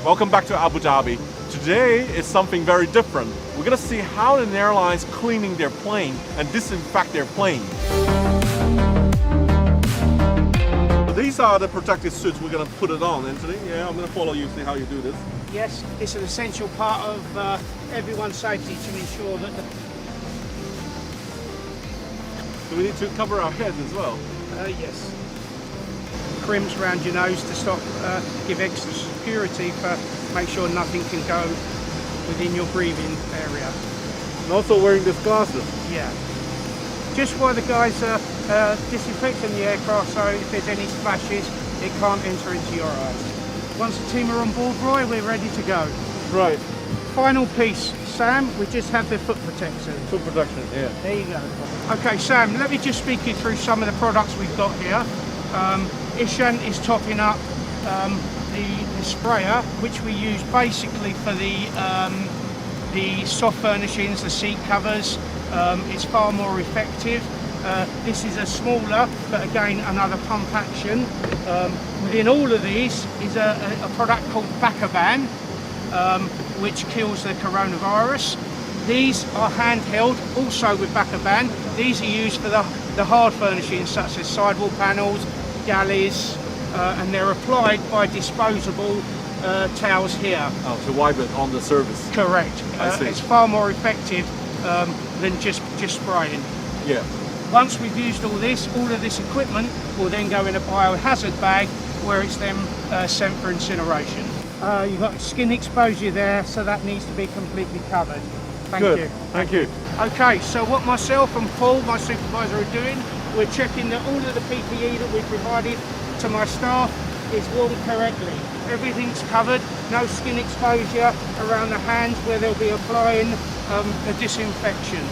Welcome back to Abu Dhabi. Today is something very different. We're going to see how an airline's cleaning their plane and disinfect their plane. These are the protective suits. We're going to put it on, Anthony. Yeah, I'm going to follow you, see how you do this. Yes, it's an essential part of everyone's safety to ensure that So we need to cover our heads as well. yes. Crims around your nose to stop, give extra security for, make sure nothing can go within your breathing area. And also wearing these glasses. Yeah. Just while the guys are disinfecting the aircraft, so if there's any splashes, it can't enter into your eyes. Once the team are on board, Roy, we're ready to go. Right. Final piece, Sam, we just have the foot protection. Foot protection, yeah. There you go. Okay, Sam, let me just speak you through some of the products we've got here. Ishan is topping up the sprayer, which we use basically for the soft furnishings, the seat covers. It's far more effective. This is a smaller, but again another pump action. Within all of these is a product called Bacoban, which kills the coronavirus. These are handheld, also with Bacoban. These are used for the hard furnishings such as sidewall panels, galleys, and they're applied by disposable towels here. Oh, to wipe it on the surface. Correct. I see. It's far more effective than just spraying. Yeah. Once we've used all of this equipment will then go in a biohazard bag where it's then sent for incineration. You've got skin exposure there, so that needs to be completely covered. Thank you. Thank you. Okay, so what myself and Paul, my supervisor, are doing, we're checking that all of the PPE that we provided to my staff is worn correctly. Everything's covered, no skin exposure around the hands where they'll be applying the disinfection.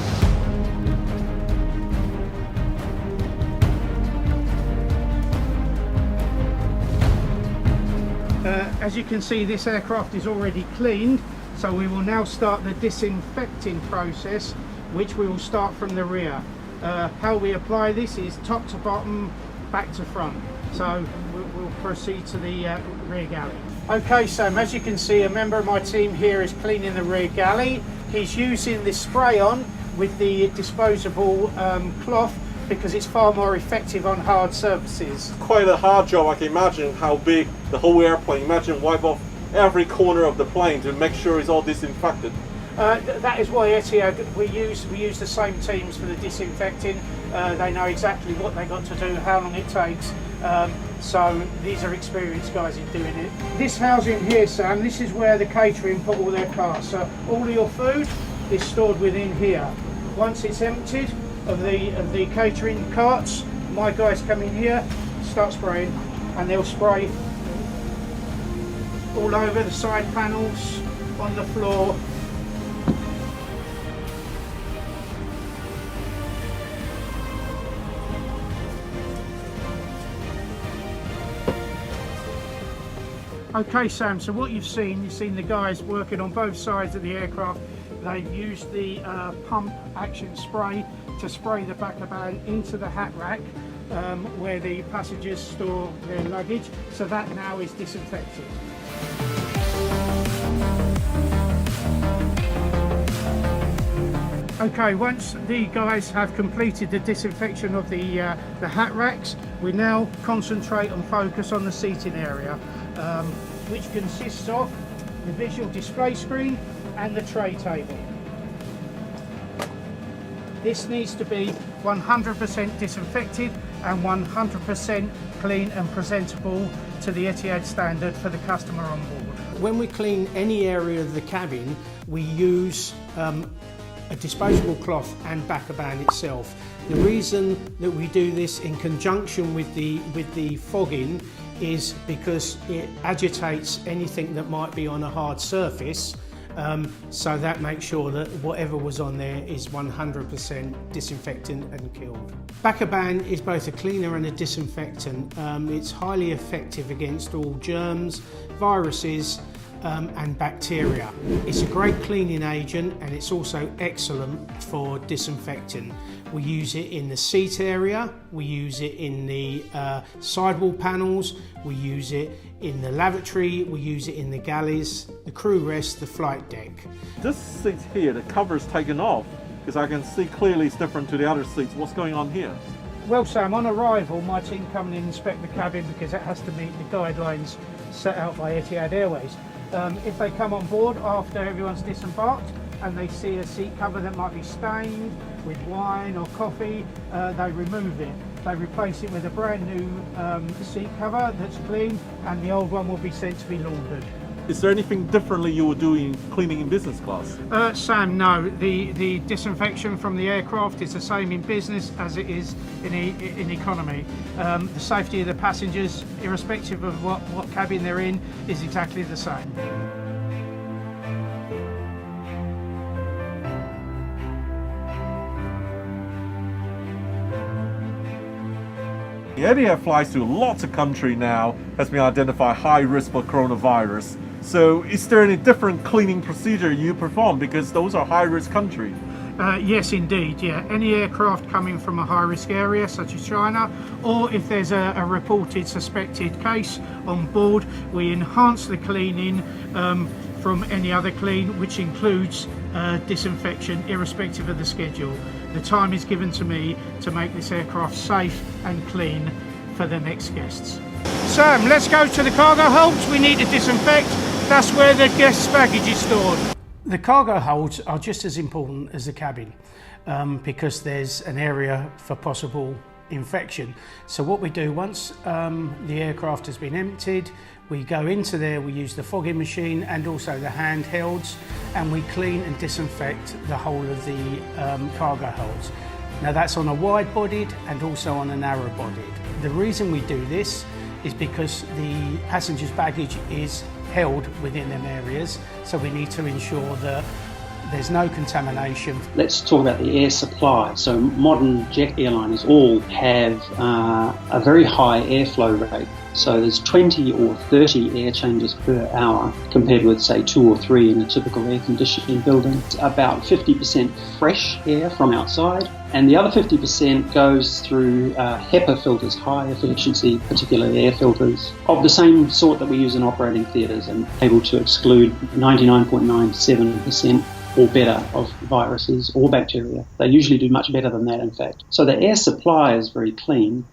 As you can see, this aircraft is already cleaned, so we will now start the disinfecting process, which we will start from the rear. How we apply this is top to bottom, back to front. So we'll proceed to the rear galley. Okay, Sam, as you can see, a member of my team here is cleaning the rear galley. He's using the spray on with the disposable cloth because it's far more effective on hard surfaces. Quite a hard job. I can imagine how big the whole airplane. Imagine wipe off every corner of the plane to make sure it's all disinfected. That is why Etihad, we use the same teams for the disinfecting. They know exactly what they got to do, how long it takes. So these are experienced guys in doing it. This housing here, Sam, this is where the catering put all their carts. So all of your food is stored within here. Once it's emptied of the catering carts, my guys come in here, start spraying, and they'll spray all over the side panels, on the floor. Okay, Sam, so what you've seen the guys working on both sides of the aircraft. They've used the pump action spray to spray the Bacoban into the hat rack where the passengers store their luggage, so that now is disinfected. Okay, once the guys have completed the disinfection of the hat racks, we now concentrate and focus on the seating area, which consists of the visual display screen and the tray table. This needs to be 100% disinfected and 100% clean and presentable to the Etihad standard for the customer on board. When we clean any area of the cabin, we use a disposable cloth and Bacoban itself. The reason that we do this in conjunction with the fogging is because it agitates anything that might be on a hard surface, so that makes sure that whatever was on there is 100% disinfectant and killed. Bacoban is both a cleaner and a disinfectant. It's highly effective against all germs, viruses, and bacteria. It's a great cleaning agent and it's also excellent for disinfecting. We use it in the seat area, we use it in the sidewall panels, we use it in the lavatory, we use it in the galleys, the crew rest, the flight deck. This seat here, the cover is taken off because I can see clearly it's different to the other seats. What's going on here? Well, Sam, on arrival, my team come in and inspect the cabin because it has to meet the guidelines set out by Etihad Airways. If they come on board after everyone's disembarked and they see a seat cover that might be stained with wine or coffee, they remove it. They replace it with a brand new seat cover that's clean, and the old one will be sent to be laundered. Is there anything differently you would do in cleaning in business class? Sam, no. The disinfection from the aircraft is the same in business as it is in economy. The safety of the passengers, irrespective of what cabin they're in, is exactly the same. The Etihad flies to lots of countries now, has been identified high risk for coronavirus. So is there any different cleaning procedure you perform because those are high risk countries? Yes, indeed. Yeah, any aircraft coming from a high-risk area, such as China, or if there's a reported suspected case on board, we enhance the cleaning from any other clean, which includes disinfection, irrespective of the schedule. The time is given to me to make this aircraft safe and clean for the next guests. Sam, let's go to the cargo holds. We need to disinfect. That's where the guest's baggage is stored. The cargo holds are just as important as the cabin because there's an area for possible infection. So what we do once the aircraft has been emptied, we go into there, we use the fogging machine and also the handhelds, and we clean and disinfect the whole of the cargo holds. Now that's on a wide-bodied and also on a narrow-bodied. The reason we do this is because the passenger's baggage is held within them areas, so we need to ensure that there's no contamination. Let's talk about the air supply. So modern jet airliners all have a very high airflow rate. So there's 20 or 30 air changes per hour compared with say 2 or 3 in a typical air conditioning building. It's about 50% fresh air from outside, and the other 50% goes through HEPA filters, high efficiency particular air filters, of the same sort that we use in operating theatres and able to exclude 99.97% or better of viruses or bacteria. They usually do much better than that, in fact. So the air supply is very clean.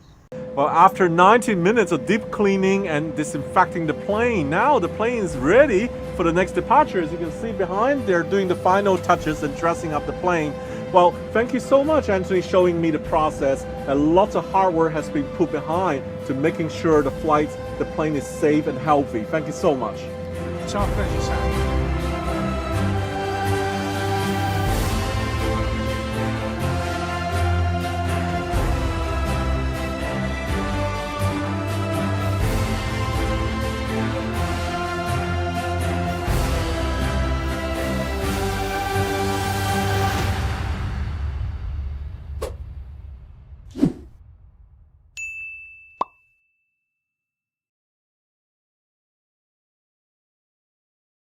Well, after 90 minutes of deep cleaning and disinfecting the plane, now the plane is ready for the next departure. As you can see behind, they're doing the final touches and dressing up the plane. Well, thank you so much, Anthony, showing me the process. And lots of hard work has been put behind to making sure the plane is safe and healthy. Thank you so much. It's our pleasure, Sam.